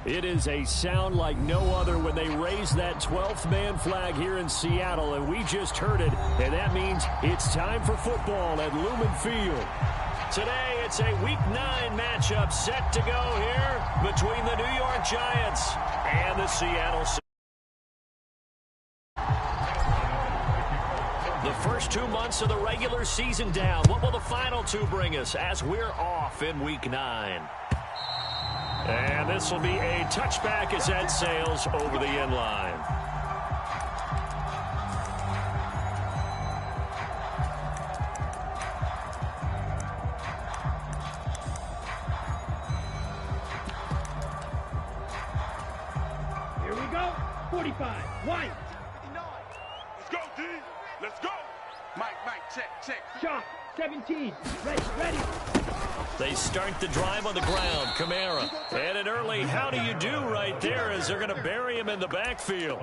It is a sound like no other when they raise that 12th man flag here in Seattle, and we just heard it, and that means it's time for football at Lumen Field. Today, it's a Week 9 matchup set to go here between the New York Giants and the Seattle Seahawks. The first 2 months of the regular season down. What will the final 2 bring us as we're off in Week 9? And this will be a touchback as that sails over the end line. Here we go. 45. White. 59. Let's go, D. Let's go. Mike, check. Shot. 17. Ready. They start the drive on the ground. Kamara. And an early how do you do right there as they're going to bury him in the backfield.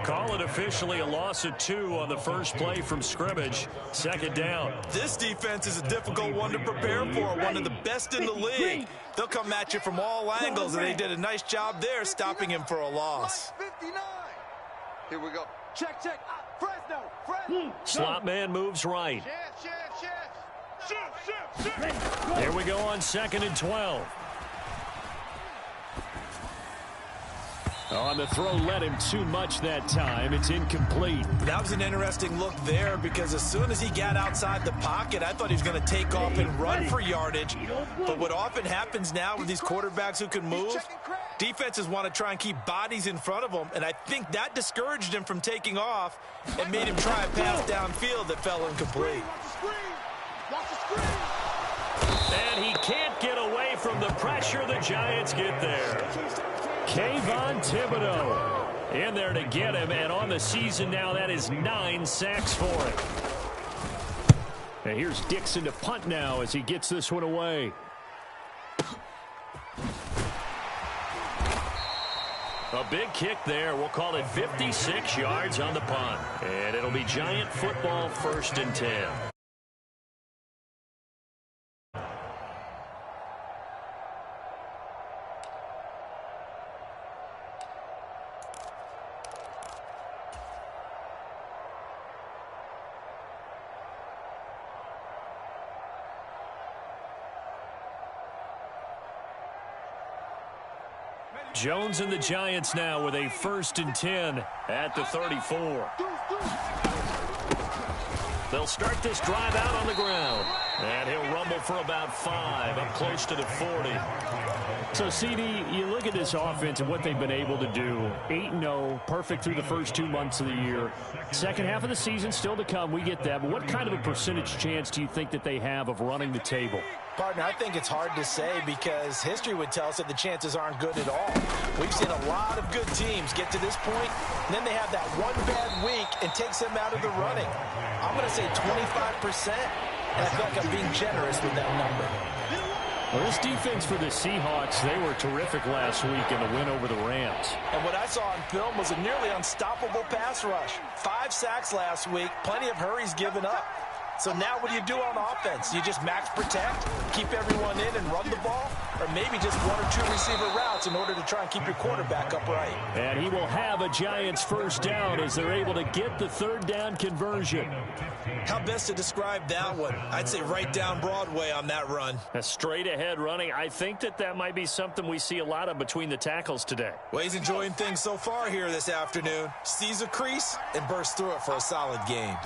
Call it officially a loss of 2 on the first play from scrimmage. Second down. This defense is a difficult one to prepare for, one of the best in the league. They'll come at you from all angles, and they did a nice job there stopping him for a loss. 59. Here we go. Check. Fresno. Slot man moves right. Shift. Here we go on 2nd and 12. On the throw, led him too much that time. It's incomplete. That was an interesting look there because as soon as he got outside the pocket, I thought he was going to take off and run for yardage. But what often happens now with these quarterbacks who can move, defenses want to try and keep bodies in front of them, and I think that discouraged him from taking off and made him try a pass downfield that fell incomplete. And he can't get away from the pressure. The Giants get there. Kayvon Thibodeau in there to get him, and on the season now, that is 9 sacks for him. And here's Dixon to punt now as he gets this one away. A big kick there. We'll call it 56 yards on the punt. And it'll be Giant football 1st and 10. Jones and the Giants now with a 1st and 10 at the 34. They'll start this drive out on the ground. And he'll rumble for about 5, up close to the 40. So, CD, you look at this offense and what they've been able to do. 8-0, perfect through the first 2 months of the year. Second half of the season still to come. We get that. But what kind of a percentage chance do you think that they have of running the table? Partner, I think it's hard to say because history would tell us that the chances aren't good at all. We've seen a lot of good teams get to this point, and then they have that one bad week and takes them out of the running. I'm going to say 25%, and I feel like I'm being generous with that number. Well, this defense for the Seahawks, they were terrific last week in the win over the Rams. And what I saw on film was a nearly unstoppable pass rush. 5 sacks last week, plenty of hurries given up. So now what do you do on offense? You just max protect, keep everyone in and run the ball, or maybe just 1 or 2 receiver routes in order to try and keep your quarterback upright. And he will have a Giants 1st down as they're able to get the 3rd down conversion. How best to describe that one? I'd say right down Broadway on that run. A straight ahead running. I think that might be something we see a lot of between the tackles today. Well, he's enjoying things so far here this afternoon. Sees a crease and bursts through it for a solid gain.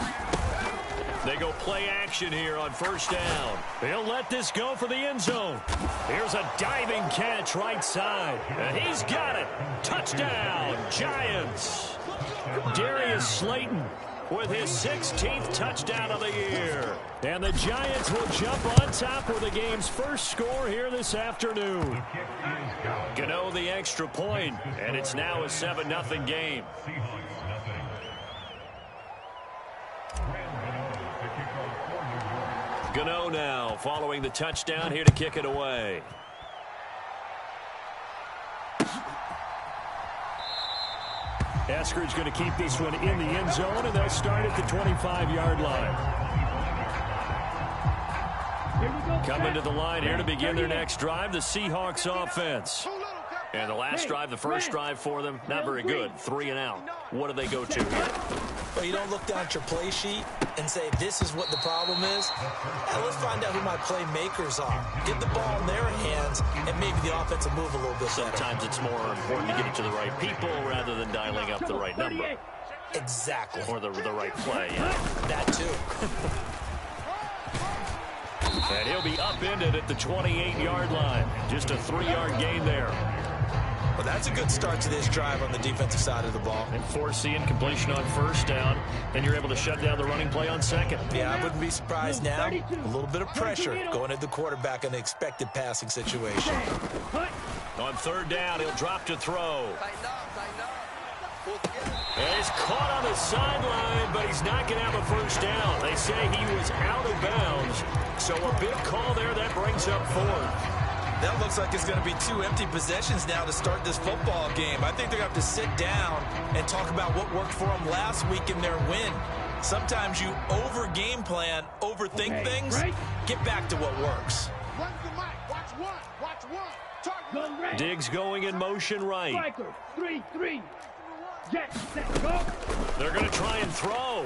They go play action here on 1st down. They'll let this go for the end zone. Here's a diving catch right side. And he's got it. Touchdown, Giants. Darius Slayton with his 16th touchdown of the year. And the Giants will jump on top with the game's first score here this afternoon. Gano the extra point, and it's now a 7-0 game. Gano now following the touchdown here to kick it away. Eskridge going to keep this one in the end zone, and they'll start at the 25-yard line. Coming to the line here to begin their next drive, the Seahawks offense. And the last drive, the first drive for them, not very good. 3 and out. What do they go to here? Well, you don't look down at your play sheet and say, this is what the problem is. Now, let's find out who my playmakers are. Get the ball in their hands, and maybe the offense will move a little bit better. Sometimes it's more important to get it to the right people rather than dialing up the right number. Exactly. Or the right play, yeah. That too. And he'll be upended at the 28-yard line. Just a 3-yard gain there. Well, that's a good start to this drive on the defensive side of the ball. And force the incompletion on first down, and you're able to shut down the running play on second. Yeah, I wouldn't be surprised now. A little bit of pressure going at the quarterback in an expected passing situation. On third down, he'll drop to throw. And he's caught on the sideline, but he's not going to have a first down. They say he was out of bounds. So a big call there that brings up 4th. That looks like it's going to be 2 empty possessions now to start this football game. I think they're going to have to sit down and talk about what worked for them last week in their win. Sometimes you over-game plan, overthink things. Get back to what works. Diggs going in motion right. Striker, 3-3. Jet, set, go. They're going to try and throw.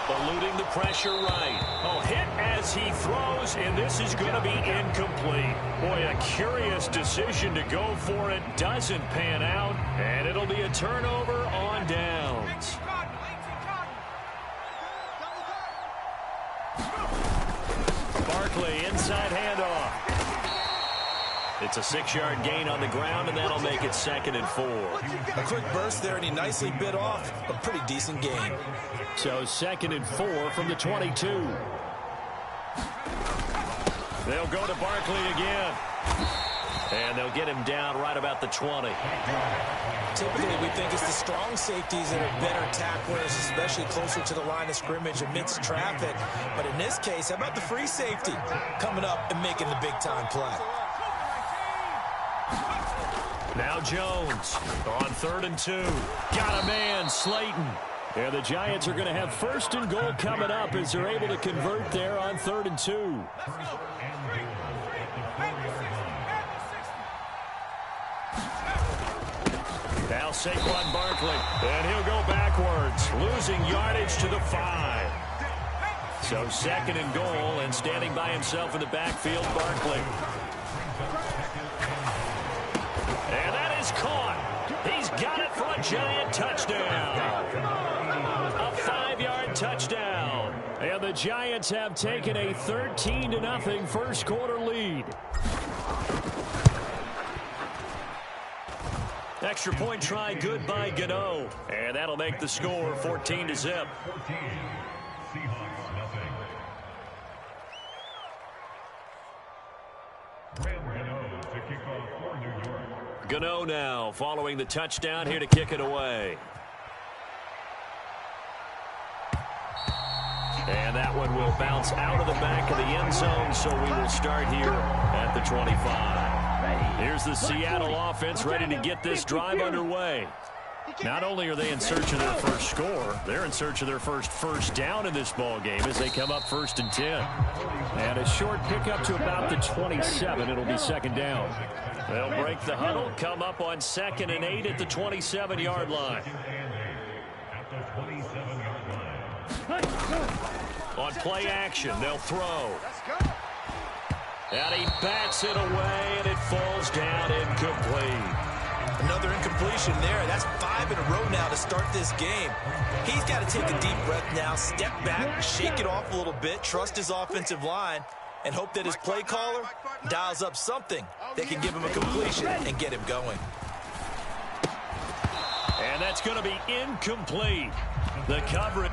Eluding the pressure right. Oh, hit as he throws, and this is going to be incomplete. Boy, a curious decision to go for it. Doesn't pan out, and it'll be a turnover on downs. Barkley, inside handoff. It's a 6-yard gain on the ground, and that'll make it 2nd and 4. A quick burst there, and he nicely bit off a pretty decent gain. So 2nd and 4 from the 22. They'll go to Barkley again. And they'll get him down right about the 20. Typically, we think it's the strong safeties that are better tacklers, especially closer to the line of scrimmage amidst traffic. But in this case, how about the free safety coming up and making the big-time play? Now Jones on 3rd and 2. Got a man, Slayton. And the Giants are going to have 1st and goal coming up as they're able to convert there on 3rd and 2. Now Saquon Barkley, and he'll go backwards, losing yardage to the 5. So 2nd and goal, and standing by himself in the backfield, Barkley. And that is caught. He's got it for a Giant touchdown. A 5-yard touchdown. And the Giants have taken a 13-0 first quarter lead. Extra point try good by Gano. And that'll make the score 14-0. Gano now following the touchdown here to kick it away. And that one will bounce out of the back of the end zone, so we will start here at the 25. Here's the Seattle offense ready to get this drive underway. Not only are they in search of their first score, they're in search of their first down in this ball game as they come up 1st and 10. And a short pickup to about the 27. It'll be 2nd down. They'll break the huddle, come up on 2nd and 8 at the 27-yard line. On play action, they'll throw. And he bats it away, and it falls down incomplete. Another incompletion there. That's 5 in a row now to start this game. He's got to take a deep breath now, step back, shake it off a little bit, trust his offensive line, and hope that his play caller dials up something that can give him a completion and get him going. And that's going to be incomplete. The coverage.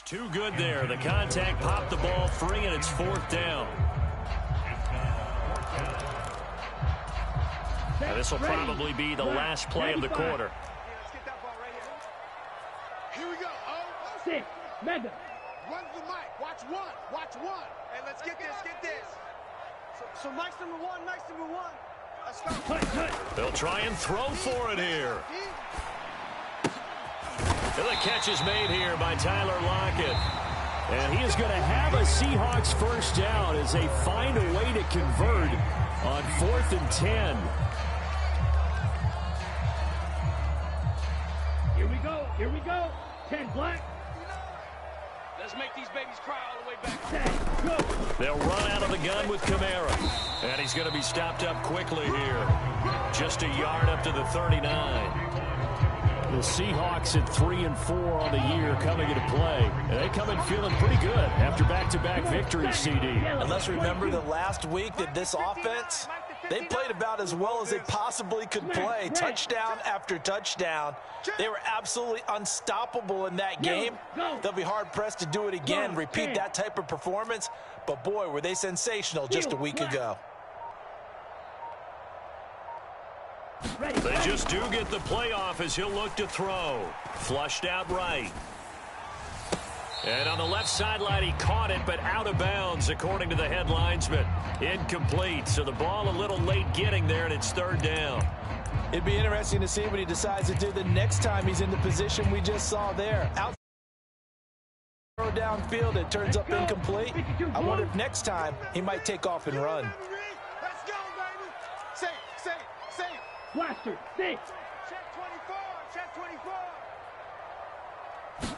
Too good there. The contact popped the ball free, and it's 4th down. Now, this will probably be the last play of the quarter. Let's get that ball right here. Here we go. Oh, 6, mega. run the mic. Watch one. Watch one. Hey, let's get this. Get this. So Mike's number one. Mike's number one. Let's go. They'll try and throw for it here. And the catch is made here by Tyler Lockett. And he is going to have a Seahawks first down as they find a way to convert on 4th and 10. Here we go. Here we go. 10 black. Let's make these babies cry all the way back. 10, go. They'll run out of the gun with Kamara. And he's going to be stopped up quickly here. Just a yard up to the 39. The Seahawks at 3-4 on the year coming into play. And they come in feeling pretty good after back-to-back victories, CD. And let's remember that last week that this offense, they played about as well as they possibly could play. Touchdown after touchdown. They were absolutely unstoppable in that game. They'll be hard-pressed to do it again, repeat that type of performance. But, boy, were they sensational just a week ago. They just do get the playoff as he'll look to throw. Flushed out right. And on the left sideline, he caught it, but out of bounds, according to the head linesman. Incomplete, so the ball a little late getting there, and it's 3rd down. It'd be interesting to see what he decides to do the next time he's in the position we just saw there. Out throw downfield, it turns up incomplete. I wonder if next time he might take off and run. Let's go, baby. Say it. Blaster, 6. Check 24. Check 24.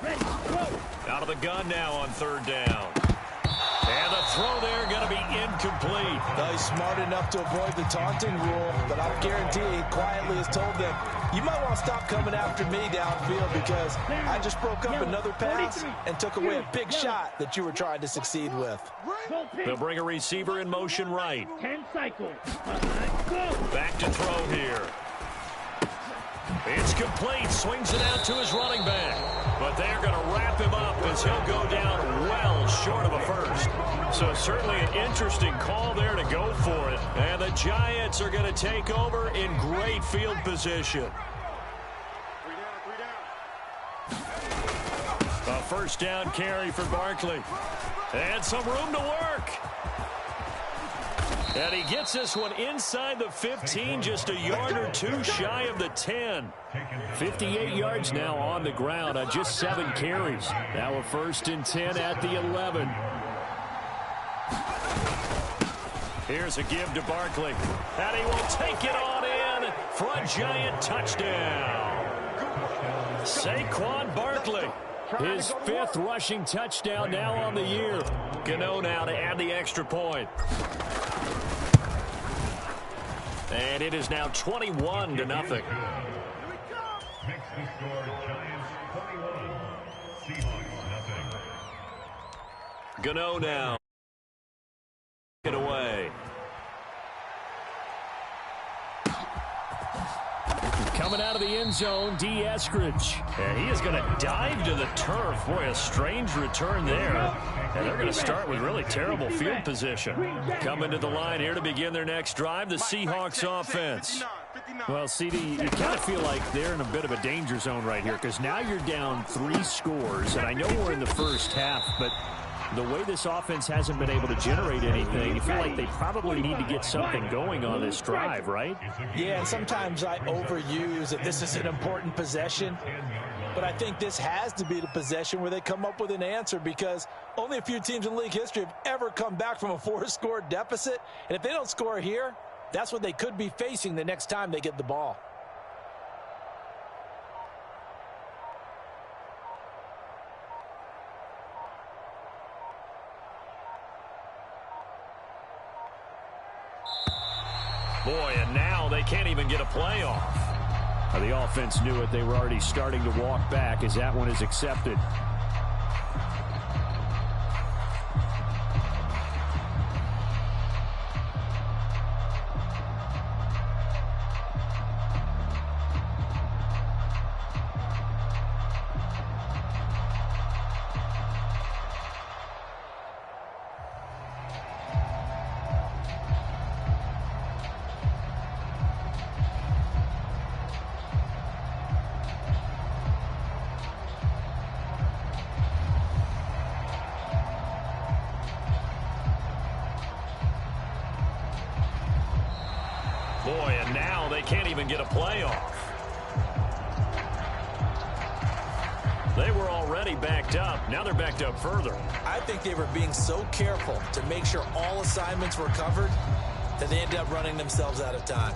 Ready, go. Out of the gun now on 3rd down. And the throw there going to be incomplete. Well, he's smart enough to avoid the taunting rule, but I'll guarantee he quietly has told them, you might want to stop coming after me downfield because I just broke up another pass and took away a big shot that you were trying to succeed with. They'll bring a receiver in motion right. 10 cycles. Go. Back to throw here. It's complete. Swings it out to his running back. But they're going to wrap him up as he'll go down well short of a first. So certainly an interesting call there to go for it. And the Giants are going to take over in great field position. 3 down. A first down carry for Barkley. And some room to work. And he gets this one inside the 15, just a yard or two shy of the 10. 58 yards now on the ground on just 7 carries. Now a 1st and 10 at the 11. Here's a give to Barkley. And he will take it on in for a Giant touchdown. Saquon Barkley. His 5th rushing touchdown now on the year. Gano now to add the extra point. And it is now 21-0. Gano now. Get away. Coming out of the end zone, D. Eskridge. And he is going to dive to the turf. Boy, a strange return there. And they're going to start with really terrible field position. Coming to the line here to begin their next drive, the Seahawks offense. Well, CD, you kind of feel like they're in a bit of a danger zone right here because now you're down 3 scores. And I know we're in the first half, but the way this offense hasn't been able to generate anything, you feel like they probably need to get something going on this drive, right? Yeah, and sometimes I overuse that this is an important possession. But I think this has to be the possession where they come up with an answer because only a few teams in league history have ever come back from a 4-score deficit. And if they don't score here, that's what they could be facing the next time they get the ball. Boy, and now they can't even get a playoff. The offense knew it. They were already starting to walk back as that one is accepted. they can't even get a play off. They were already backed up. Now they're backed up further. I think they were being so careful to make sure all assignments were covered that they ended up running themselves out of time.